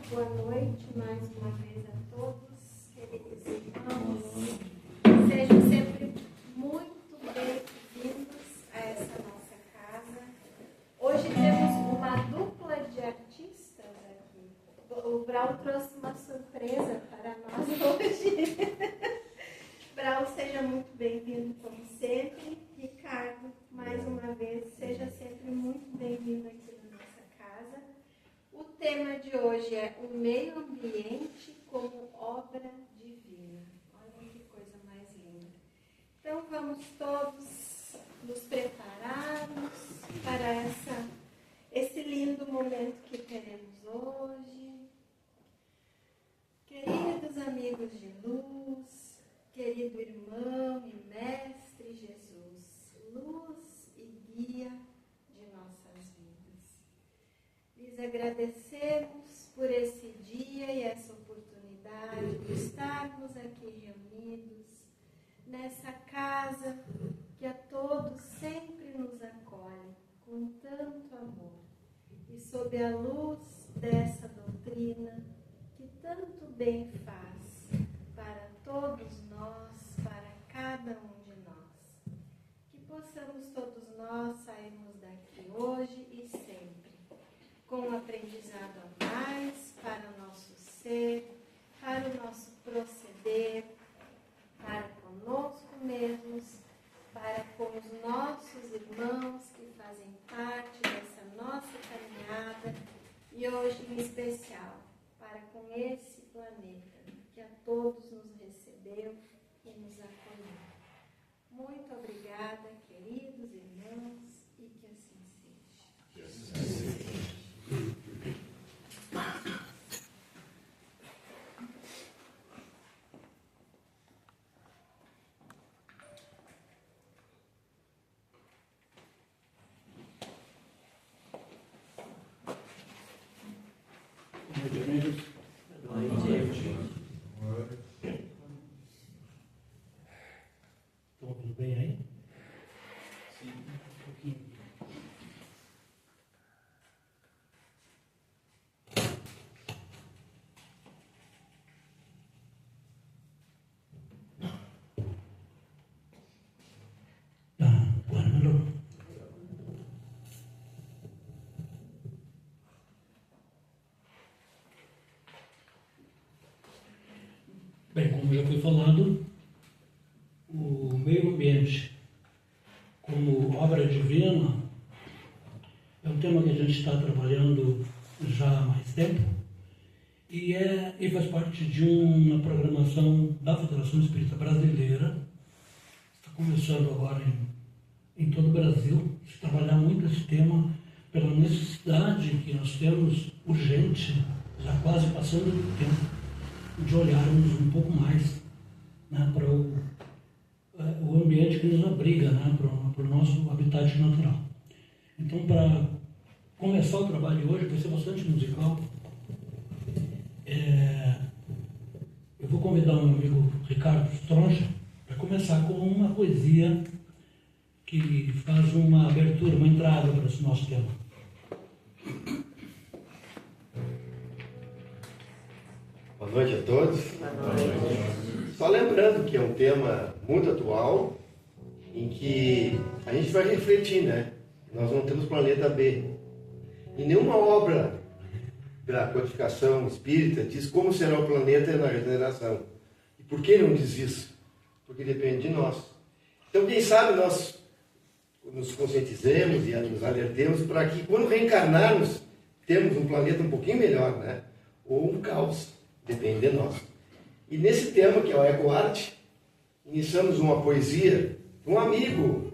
boa noite mais uma vez a todos, queridos irmãos. Sejam sempre muito bem-vindos a essa nossa casa. Hoje temos uma dupla de artistas aqui. O Brau trouxe uma surpresa para nós hoje. Brau, seja muito bem-vindo como sempre. Ricardo, mais uma vez, seja sempre muito bem-vindo aqui na nossa casa. O tema de hoje é o meio ambiente como obra divina. Olha que coisa mais linda. Então vamos todos nos prepararmos para esse lindo momento que teremos hoje. Queridos amigos de luz, querido irmão e mestre Jesus, luz e guia de nossas vidas. Lhes agradecemos por esse dia e essa oportunidade de estarmos aqui reunidos nessa casa que a todos sempre nos acolhe com tanto amor e sob a luz dessa doutrina que tanto bem faz para todos nós, para cada um de nós. Que possamos todos nós sairmos daqui hoje e sempre com um aprendizado a mais para o nosso ser, para o nosso proceder, para conosco mesmos, para com os nossos irmãos que fazem parte dessa nossa caminhada e hoje em especial para com esse planeta que a todos nos recebeu e nos acolheu. Muito obrigada, queridos irmãos, e que assim seja. Estão ouvindo bem aí? Sim. Um pouquinho. Agora melhorou. Bem, como já foi falado, o meio ambiente como obra divina é um tema que a gente está trabalhando já há mais tempo e faz parte de uma programação da Federação Espírita Brasileira. Está começando agora em todo o Brasil se trabalhar muito esse tema pela necessidade que nós temos urgente, já quase passando do tempo, de olharmos um pouco mais, né, para o ambiente que nos abriga, né, para o nosso habitat natural. Então, para começar o trabalho de hoje, vai ser bastante musical. Eu vou convidar o meu amigo Ricardo Stroncha para começar com uma poesia que faz uma abertura, uma entrada para esse nosso tema. Boa noite a todos. Boa noite. Só lembrando que é um tema muito atual, em que a gente vai refletir, né? Nós não temos planeta B. E nenhuma obra da codificação espírita diz como será o planeta na regeneração. E por que não diz isso? Porque depende de nós. Então, quem sabe nós nos conscientizemos e nos alertemos para que, quando reencarnarmos, temos um planeta um pouquinho melhor, né? Ou um caos. Depende de nós. E nesse tema, que é o ecoarte, iniciamos uma poesia de um amigo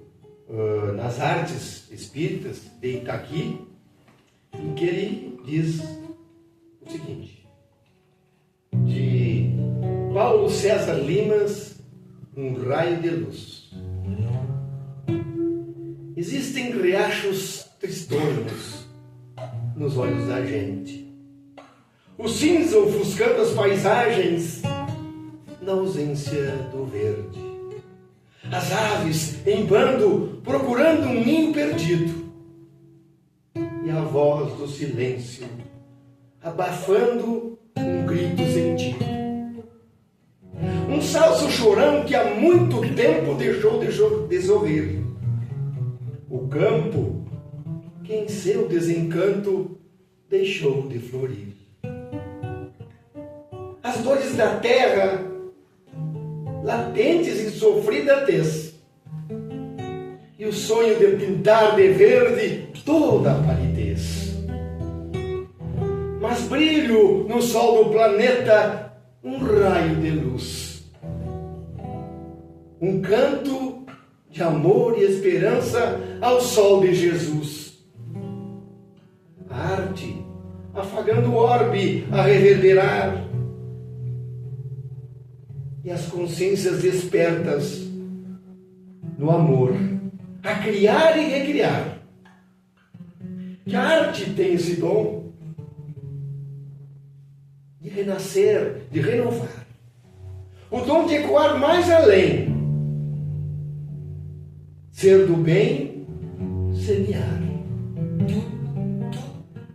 nas artes espíritas de Itaqui, em que ele diz o seguinte: de Paulo César Limas, Um Raio de Luz. Existem riachos tristonhos nos olhos da gente. O cinza ofuscando as paisagens na ausência do verde. As aves em bando procurando um ninho perdido. E a voz do silêncio abafando um grito sentido. Um salso chorão que há muito tempo deixou de sorrir. O campo, que em seu desencanto deixou de florir. As dores da terra, latentes em sofrida tez, e o sonho de pintar de verde toda a palidez. Mas brilho no sol do planeta um raio de luz, um canto de amor e esperança ao sol de Jesus. A arte afagando o orbe a reverberar, e as consciências despertas no amor, a criar e recriar. Que a arte tem esse dom de renascer, de renovar. O dom de ecoar mais além. Ser do bem, semear.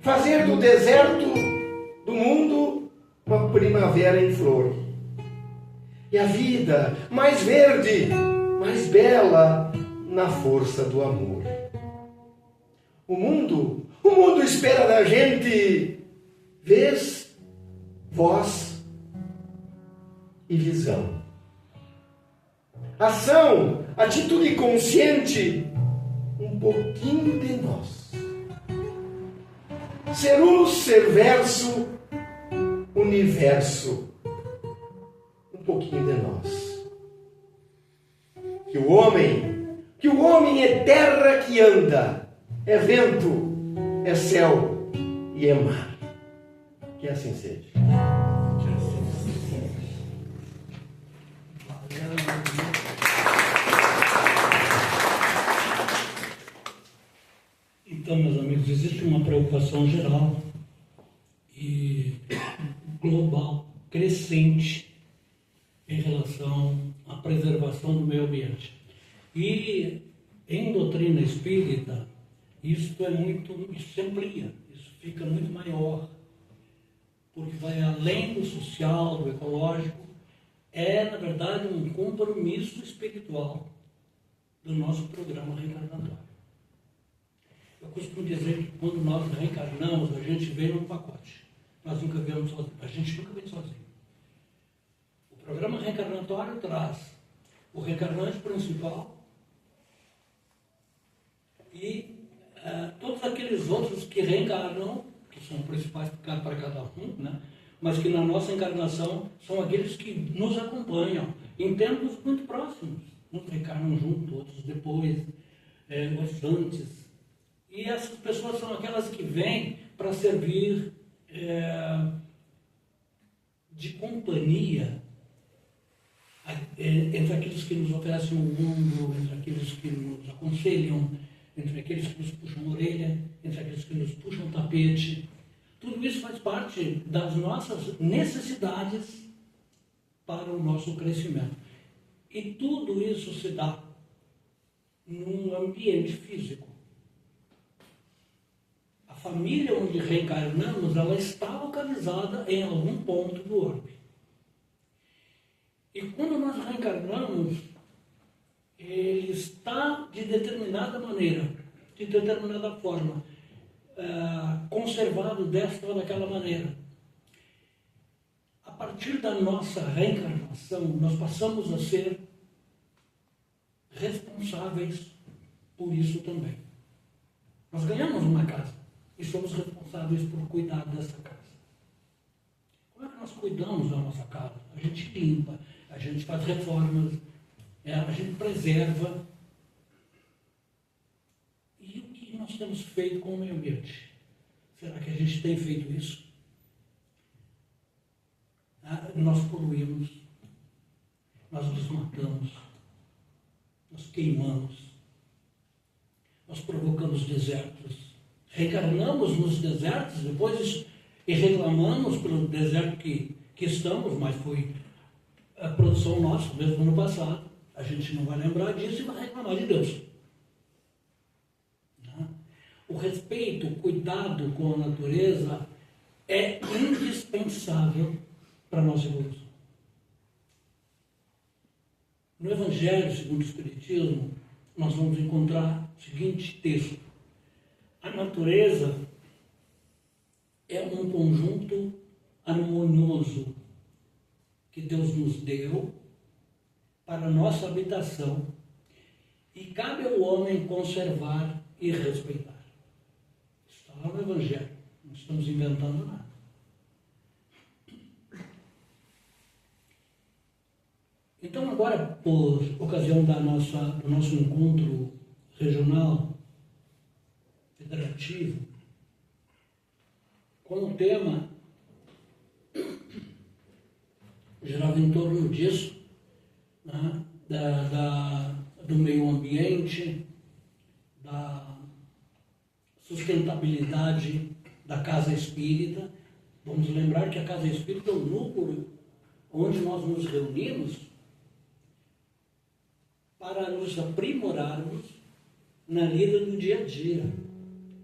Fazer do deserto do mundo uma primavera em flor. E a vida mais verde, mais bela, na força do amor. O mundo espera da gente vez, voz e visão. Ação, atitude consciente, um pouquinho de nós. Ser luz, ser verso, universo, um pouquinho de nós. Que o homem é terra que anda, é vento, é céu e é mar. Que assim seja. Então, meus amigos, existe uma preocupação geral e global, crescente, em relação à preservação do meio ambiente. E em doutrina espírita, isso se amplia, isso fica muito maior, porque vai além do social, do ecológico, é, na verdade, um compromisso espiritual do nosso programa reencarnatório. Eu costumo dizer que quando nós reencarnamos, a gente vem num pacote. Nós nunca viemos sozinhos. A gente nunca vem sozinho. O programa reencarnatório traz o reencarnante principal e todos aqueles outros que reencarnam, que são principais para cada um, né? Mas que na nossa encarnação são aqueles que nos acompanham em tempos muito próximos. Uns reencarnam junto, outros depois, outros antes. E essas pessoas são aquelas que vêm para servir de companhia entre aqueles que nos oferecem o mundo, entre aqueles que nos aconselham, entre aqueles que nos puxam a orelha, entre aqueles que nos puxam o tapete. Tudo isso faz parte das nossas necessidades para o nosso crescimento. E tudo isso se dá num ambiente físico. A família onde reencarnamos, ela está localizada em algum ponto do orbe. E quando nós reencarnamos, ele está de determinada maneira, de determinada forma, conservado desta ou daquela maneira. A partir da nossa reencarnação, nós passamos a ser responsáveis por isso também. Nós ganhamos uma casa e somos responsáveis por cuidar dessa casa. Como é que nós cuidamos da nossa casa? A gente limpa, a gente faz reformas, a gente preserva. E o que nós temos feito com o meio ambiente? Será que a gente tem feito isso? Nós poluímos, nós desmatamos, nós queimamos, nós provocamos desertos, reencarnamos nos desertos depois e reclamamos pelo deserto que estamos, mas foi a produção nossa, mesmo no passado. A gente não vai lembrar disso e vai reclamar de Deus. O respeito, o cuidado com a natureza é indispensável para a nossa evolução. No Evangelho segundo o Espiritismo, nós vamos encontrar o seguinte texto: a natureza é um conjunto harmonioso que Deus nos deu para a nossa habitação e cabe ao homem conservar e respeitar. Está lá no Evangelho, não estamos inventando nada. Então agora, por ocasião do nosso encontro regional federativo, com o tema girava em torno disso, né, do meio ambiente, da sustentabilidade da casa espírita. Vamos lembrar que a casa espírita é o núcleo onde nós nos reunimos para nos aprimorarmos na vida do dia a dia.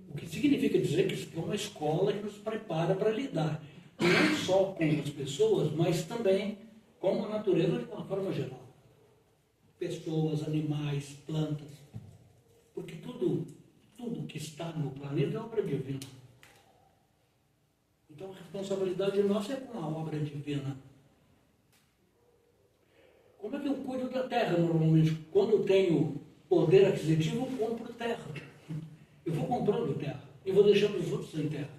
O que significa dizer que isso é uma escola que nos prepara para lidar não só com as pessoas, mas também com a natureza de uma forma geral. Pessoas, animais, plantas. Porque tudo que está no planeta é obra divina. Então a responsabilidade nossa é com a obra divina. Como é que eu cuido da terra normalmente? Quando eu tenho poder aquisitivo, eu compro terra. Eu vou comprando terra e vou deixando os outros sem terra.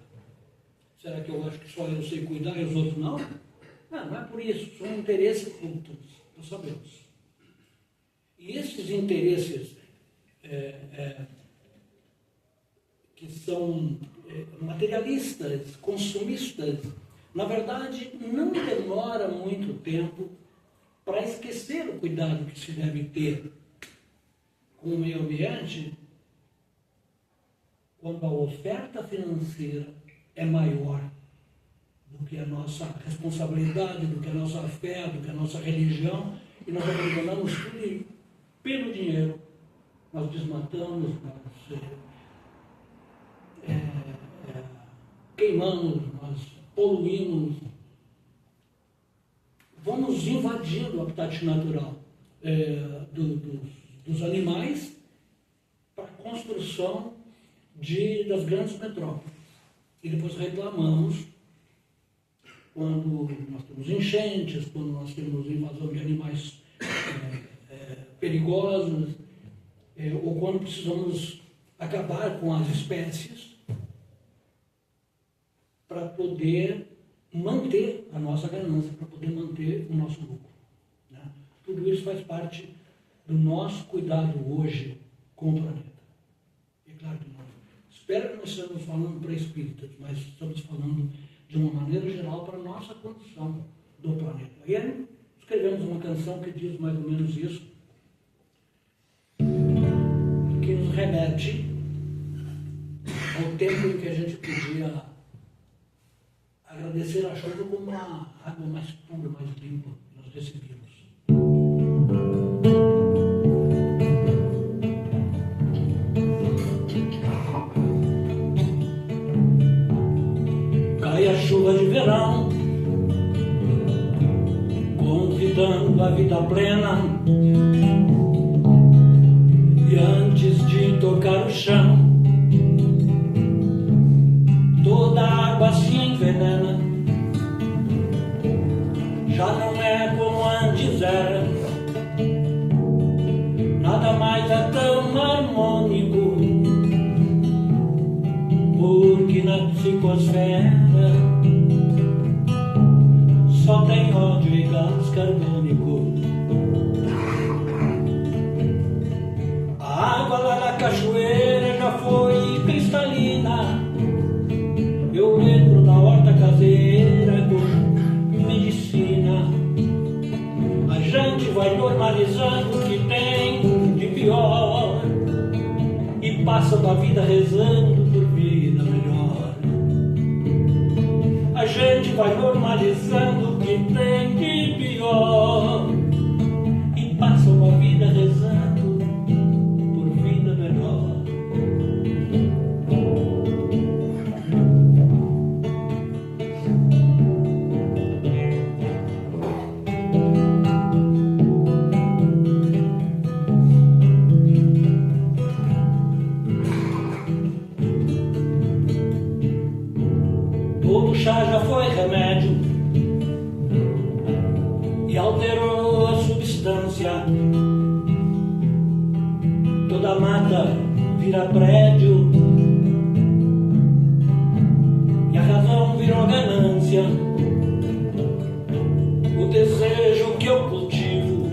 Será que eu acho que só eu sei cuidar e os outros não? Não é por isso. São interesses mútuos, nós sabemos. E esses interesses que são materialistas, consumistas, na verdade, não demora muito tempo para esquecer o cuidado que se deve ter com o meio ambiente quando a oferta financeira é maior do que a nossa responsabilidade, do que a nossa fé, do que a nossa religião, e nós abandonamos tudo pelo dinheiro. Nós desmatamos, nós queimamos, nós poluímos, vamos invadindo o habitat natural dos animais para a construção das grandes metrópoles. E depois reclamamos quando nós temos enchentes, quando nós temos invasão de animais perigosos, ou quando precisamos acabar com as espécies para poder manter a nossa ganância, para poder manter o nosso lucro. Né? Tudo isso faz parte do nosso cuidado hoje com o planeta. E é claro que não. Espero que nós estamos falando para espíritas, mas estamos falando de uma maneira geral para a nossa condição do planeta. E aí escrevemos uma canção que diz mais ou menos isso, que nos remete ao tempo em que a gente podia agradecer a chuva como uma água mais pura, mais limpa que nós recebíamos. Cai a chuva de verão, convidando a vida plena, e antes de tocar o chão, toda a água se envenena. Já não é como antes era, nada mais é tão harmônico, porque na psicosfera só tem ódio e gás carbônico. A água lá da cachoeira já foi cristalina. Eu lembro da horta caseira com medicina. A gente vai normalizando o que tem de pior e passando a vida rezando por vida melhor. A gente vai normalizando o que tem de pior e passando a vida rezando por vida melhor. já foi remédio e alterou a substância. Toda mata vira prédio e a razão virou ganância. O desejo que eu cultivo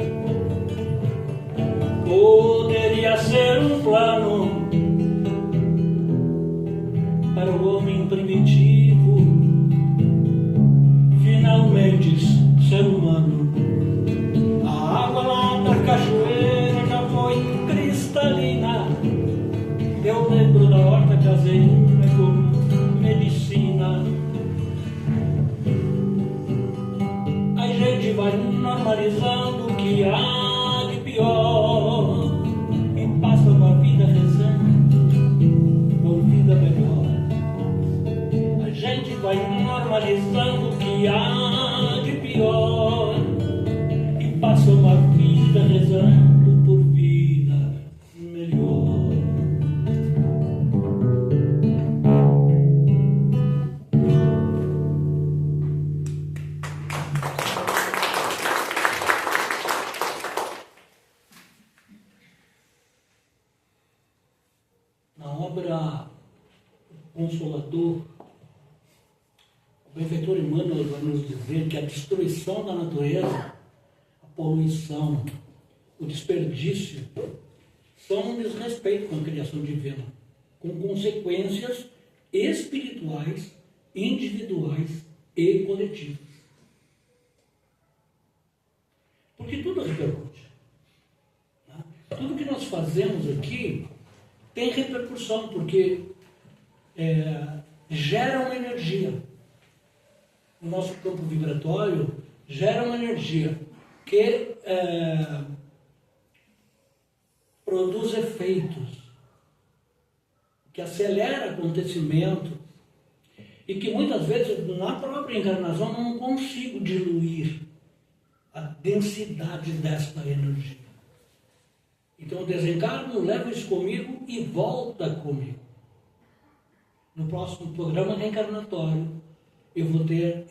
poderia ser um plano para o homem primitivo, finalmente ser humano. A água lá da cachoeira já foi cristalina. Eu lembro da horta caseira como medicina. A gente vai normalizando o que há de pior e passa uma vida rezando por vida melhor. A gente vai normalizando o que há de pior e passa uma vida rezando por vida melhor. Na obra Consolador, o benfeitor Emmanuel vai nos dizer que a destruição da natureza, a poluição, o desperdício são um desrespeito com a criação divina, com consequências espirituais, individuais e coletivas. Porque tudo repercute. Tá? Tudo que nós fazemos aqui tem repercussão, porque gera uma energia. O nosso campo vibratório gera uma energia que produz efeitos, que acelera acontecimentos e que muitas vezes na própria encarnação não consigo diluir a densidade desta energia. Então eu desencarno, levo isso comigo e volta comigo. No próximo programa reencarnatório eu vou ter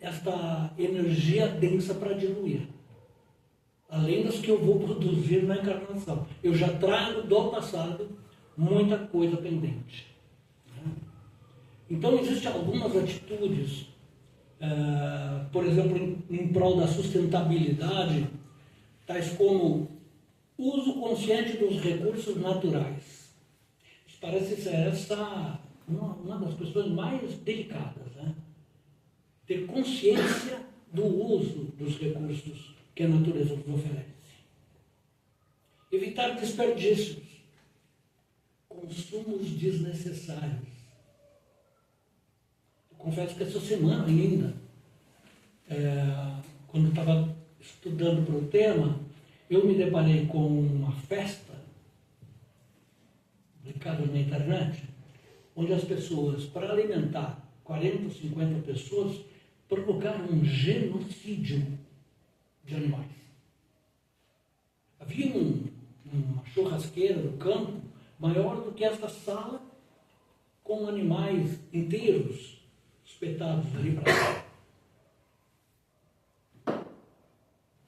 esta energia densa para diluir. Além das que eu vou produzir na encarnação. Eu já trago do passado muita coisa pendente. Então existem algumas atitudes, por exemplo, em prol da sustentabilidade, tais como uso consciente dos recursos naturais. Isso parece ser uma das questões mais delicadas, né? Ter consciência do uso dos recursos que a natureza nos oferece. Evitar desperdícios, consumos desnecessários. Eu confesso que essa semana ainda, quando eu estava estudando para o tema, eu me deparei com uma festa publicada na internet, onde as pessoas, para alimentar 40 ou 50 pessoas, provocaram um genocídio de animais. Havia uma churrasqueira no campo maior do que esta sala, com animais inteiros espetados ali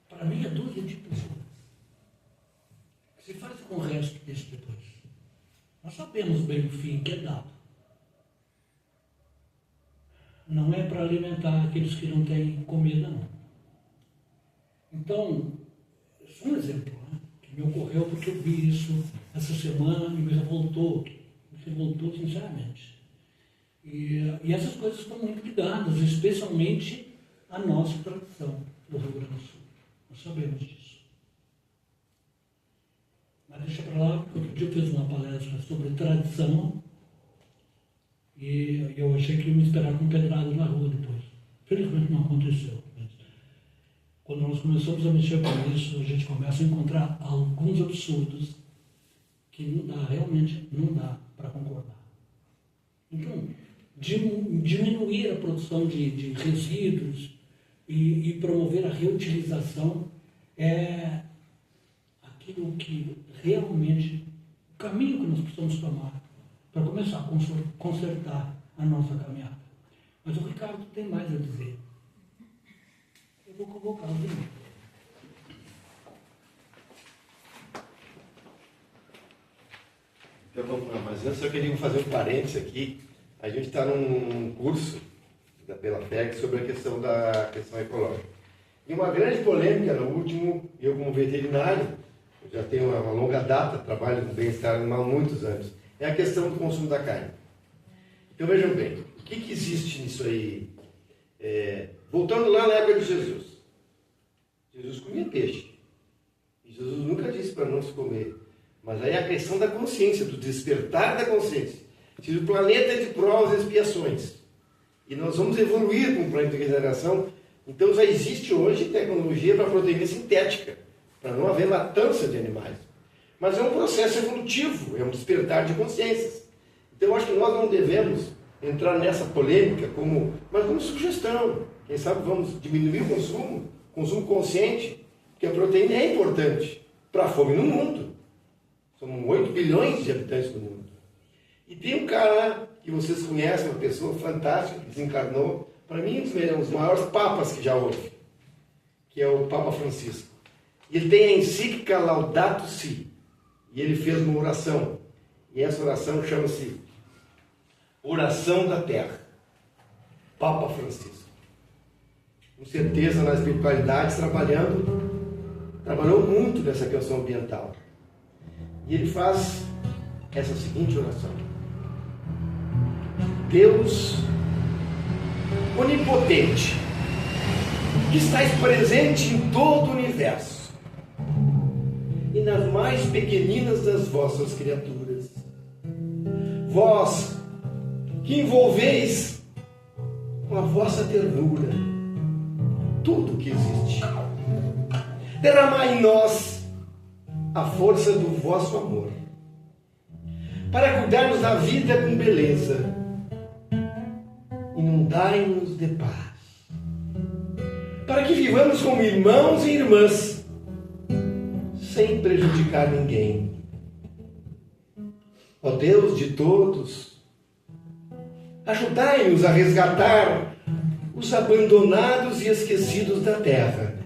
para meia dúzia de pessoas. O que se faz com o resto disso depois? Nós sabemos bem o fim que é dado. Não é para alimentar aqueles que não têm comida, não. Então, isso é um exemplo, né, que me ocorreu porque eu vi isso essa semana e me revoltou sinceramente. E essas coisas estão muito ligadas, especialmente à nossa tradição do Rio Grande do Sul. Nós sabemos disso. Mas deixa para lá, porque outro dia eu fiz uma palestra sobre tradição e eu achei que ia me esperar com pedradas na rua depois. Felizmente não aconteceu. Mas quando nós começamos a mexer com isso, a gente começa a encontrar alguns absurdos que não dá, realmente não dá para concordar. Então, diminuir a produção de resíduos e promover a reutilização é aquilo que realmente, o caminho que nós precisamos tomar para começar a consertar a nossa caminhada. Mas o Ricardo tem mais a dizer. Eu vou convocá-lo de novo. Então vamos lá, mas antes eu queria fazer um parênteses aqui. A gente está num curso pela FEG sobre a questão ecológica. E uma grande polêmica no último, eu como veterinário, eu já tenho uma longa data, trabalho com bem-estar animal há muitos anos, é a questão do consumo da carne. Então vejam bem, o que existe nisso aí? Voltando lá na época de Jesus. Jesus comia peixe. E Jesus nunca disse para não se comer. Mas aí é a questão da consciência, do despertar da consciência. Se o planeta é de provas e expiações, e nós vamos evoluir com o planeta de regeneração, então já existe hoje tecnologia para proteína sintética, para não haver matança de animais. Mas é um processo evolutivo, é um despertar de consciências. Então eu acho que nós não devemos entrar nessa polêmica mas como sugestão. Quem sabe vamos diminuir o consumo consciente, porque a proteína é importante para a fome no mundo. São 8 bilhões de habitantes no mundo. E tem um cara que vocês conhecem, uma pessoa fantástica, que desencarnou, para mim, um dos maiores papas que já houve, que é o Papa Francisco. E ele tem a encíclica Laudato Si, e ele fez uma oração, e essa oração chama-se Oração da Terra. Papa Francisco. Com certeza, na espiritualidade, trabalhou muito nessa questão ambiental. E ele faz essa seguinte oração: Deus onipotente, que estais presente em todo o universo e nas mais pequeninas das vossas criaturas, vós que envolveis com a vossa ternura tudo que existe, derramai em nós a força do vosso amor, para cuidarmos da vida com beleza. Inundai-nos de paz, para que vivamos como irmãos e irmãs, sem prejudicar ninguém. Ó Deus de todos, ajudai-nos a resgatar os abandonados e esquecidos da terra,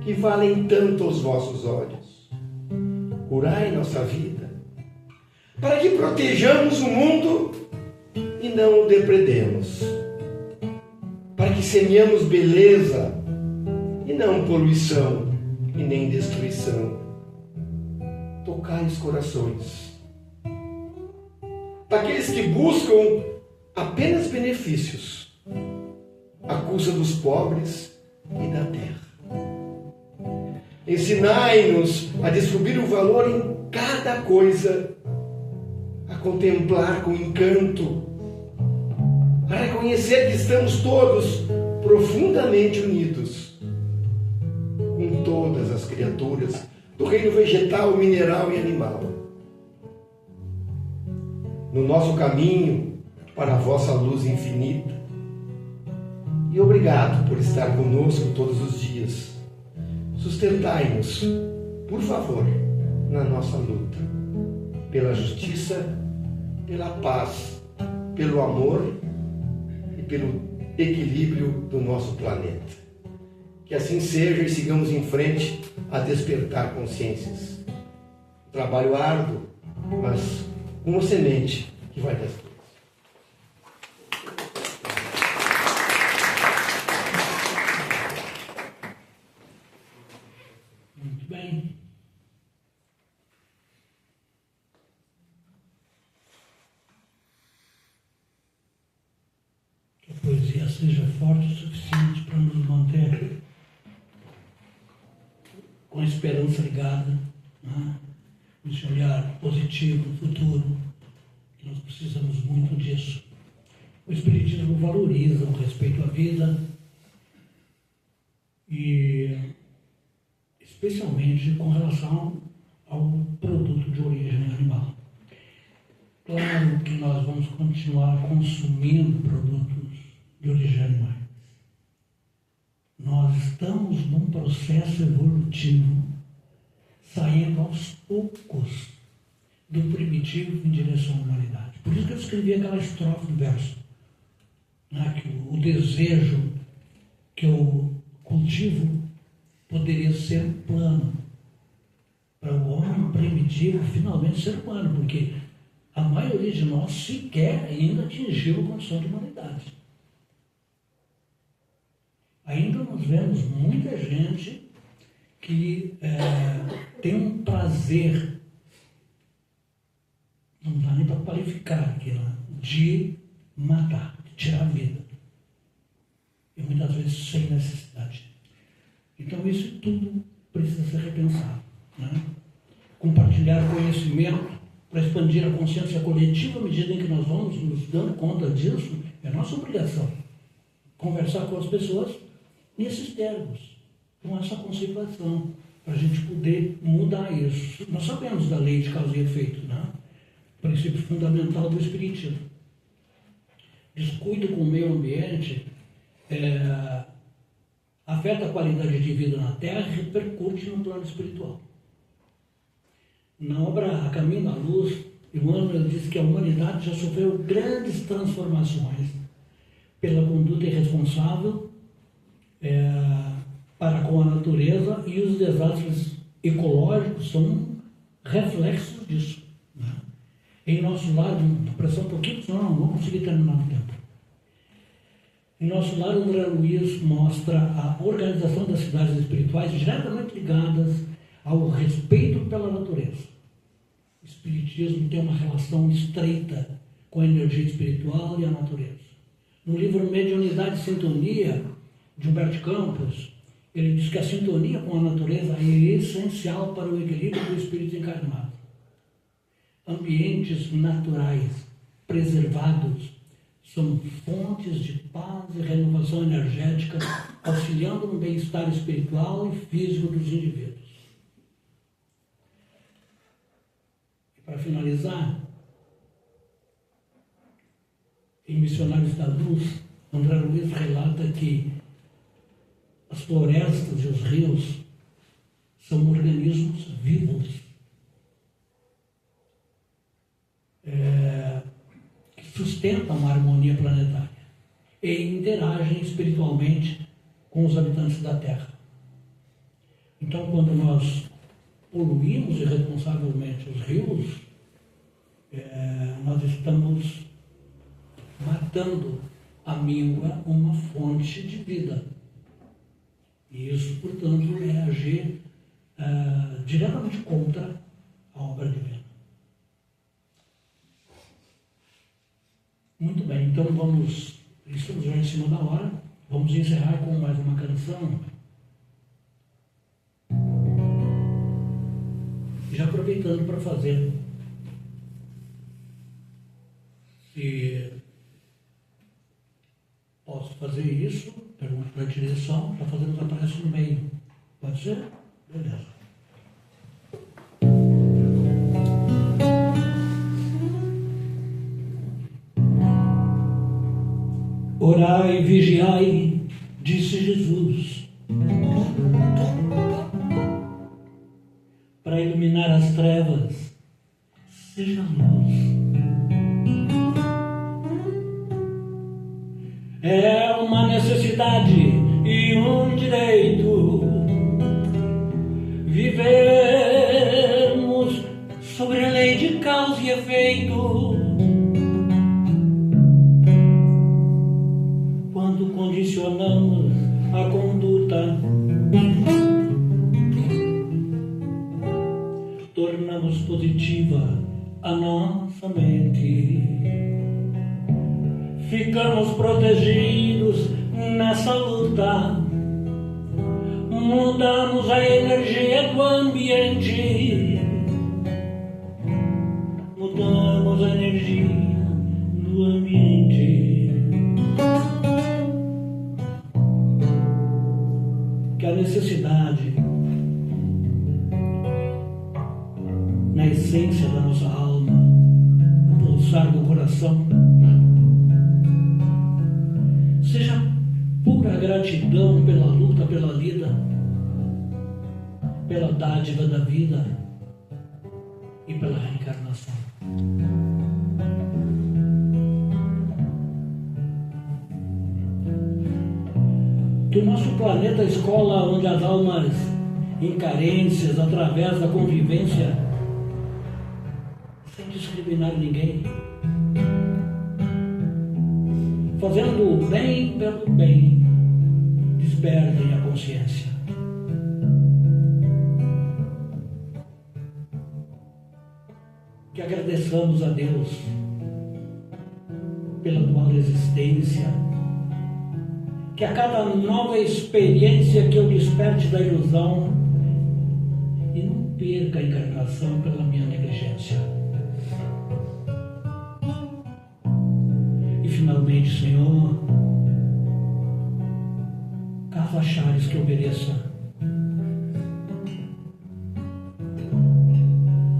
que valem tanto aos vossos olhos. Curai nossa vida, para que protejamos o mundo e não o depredemos, para que semeamos beleza e não poluição e nem destruição. Tocai os corações, para aqueles que buscam apenas benefícios à custa dos pobres e da terra. Ensinai-nos a descobrir o valor em cada coisa, a contemplar com encanto, a reconhecer que estamos todos profundamente unidos com todas as criaturas do reino vegetal, mineral e animal. No nosso caminho para a vossa luz infinita. E obrigado por estar conosco todos os dias. Sustentai-nos, por favor, na nossa luta, pela justiça, pela paz, pelo amor e pelo equilíbrio do nosso planeta. Que assim seja e sigamos em frente a despertar consciências. Trabalho árduo, mas uma semente que vai dar frutos. Muito bem. Que a poesia seja forte o suficiente para nos manter com a esperança ligada, né? Esse olhar positivo no futuro, que nós precisamos muito disso. O Espiritismo valoriza o respeito à vida e especialmente com relação ao produto de origem animal. Claro que nós vamos continuar consumindo produtos de origem animal. Nós estamos num processo evolutivo, saindo aos poucos do primitivo em direção à humanidade. Por isso que eu escrevi aquela estrofe do verso, né? Que o desejo que eu cultivo poderia ser um plano para o homem primitivo finalmente ser humano, porque a maioria de nós sequer ainda atingiu a condição de humanidade. Ainda nós vemos muita gente que tem um prazer, não dá nem para qualificar aqui, né? De matar, de tirar a vida. E muitas vezes sem necessidade. Então isso tudo precisa ser repensado, né? Compartilhar conhecimento para expandir a consciência coletiva à medida em que nós vamos nos dando conta disso, é nossa obrigação. Conversar com as pessoas nesses termos, com essa conceituação, para a gente poder mudar isso. Nós sabemos da lei de causa e efeito, né? O princípio fundamental do Espiritismo. Descuido com o meio ambiente afeta a qualidade de vida na Terra e repercute no plano espiritual. Na obra A Caminho da Luz, Emmanuel diz que a humanidade já sofreu grandes transformações pela conduta irresponsável para com a natureza, e os desastres ecológicos são reflexos disso, né? Em nosso lar, pressão um pouquinho, senão não vou conseguir terminar o tempo. Em nosso lar, André Luiz mostra a organização das cidades espirituais diretamente ligadas ao respeito pela natureza. O Espiritismo tem uma relação estreita com a energia espiritual e a natureza. No livro Mediunidade e Sintonia, de Humberto Campos, ele diz que a sintonia com a natureza é essencial para o equilíbrio do espírito encarnado. Ambientes naturais preservados são fontes de paz e renovação energética, auxiliando no bem-estar espiritual e físico dos indivíduos. E para finalizar, em Missionários da Luz, André Luiz relata que as florestas e os rios são organismos vivos, que sustentam a harmonia planetária e interagem espiritualmente com os habitantes da Terra. Então, quando nós poluímos irresponsavelmente os rios, nós estamos matando a míngua, uma fonte de vida. E isso, portanto, é agir diretamente contra a obra divina. Muito bem, então estamos já em cima da hora, vamos encerrar com mais uma canção. Já aproveitando para fazer, se posso fazer isso, pergunto para a direção, já fazemos a prece no meio. Pode ser? Beleza. Orai e vigiai, disse Jesus, para iluminar as trevas, seja luz. É uma necessidade e um direito vivermos sobre a lei de causa e efeito. Quando condicionamos a conduta, tornamos positiva a nossa mente. Ficamos protegidos nessa luta, mudamos a energia do ambiente, mudamos a energia do ambiente. Que a necessidade, na essência da nossa alma, no pulsar do coração, seja pura gratidão pela luta, pela lida, pela dádiva da vida e pela reencarnação. que o nosso planeta é a escola onde as almas em carências, através da convivência, sem discriminar ninguém, fazendo o bem pelo bem, despertem a consciência. Que agradeçamos a Deus pela atual existência, que a cada nova experiência que eu desperte da ilusão e não perca a encarnação pela minha negligência. E finalmente, Senhor, caso achares que eu mereça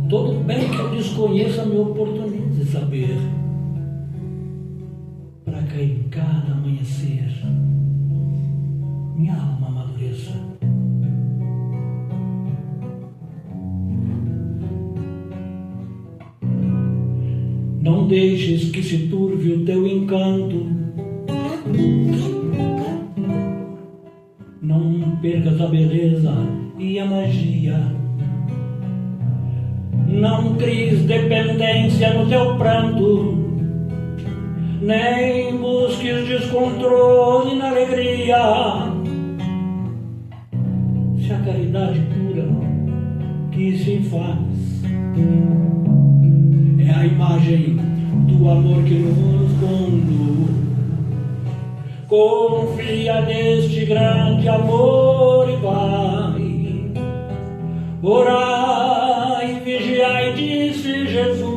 todo bem que eu desconheça, me oportunize saber, para que em cada amanhecer minha alma amadureça. Não deixes que se turve o teu encanto, não percas a beleza e a magia, não cries dependência no teu pranto, nem busques descontrole na alegria. Se a caridade pura que se faz é a imagem do amor que nos conduz, confia neste grande amor e vai. Orai, vigiai, disse Jesus.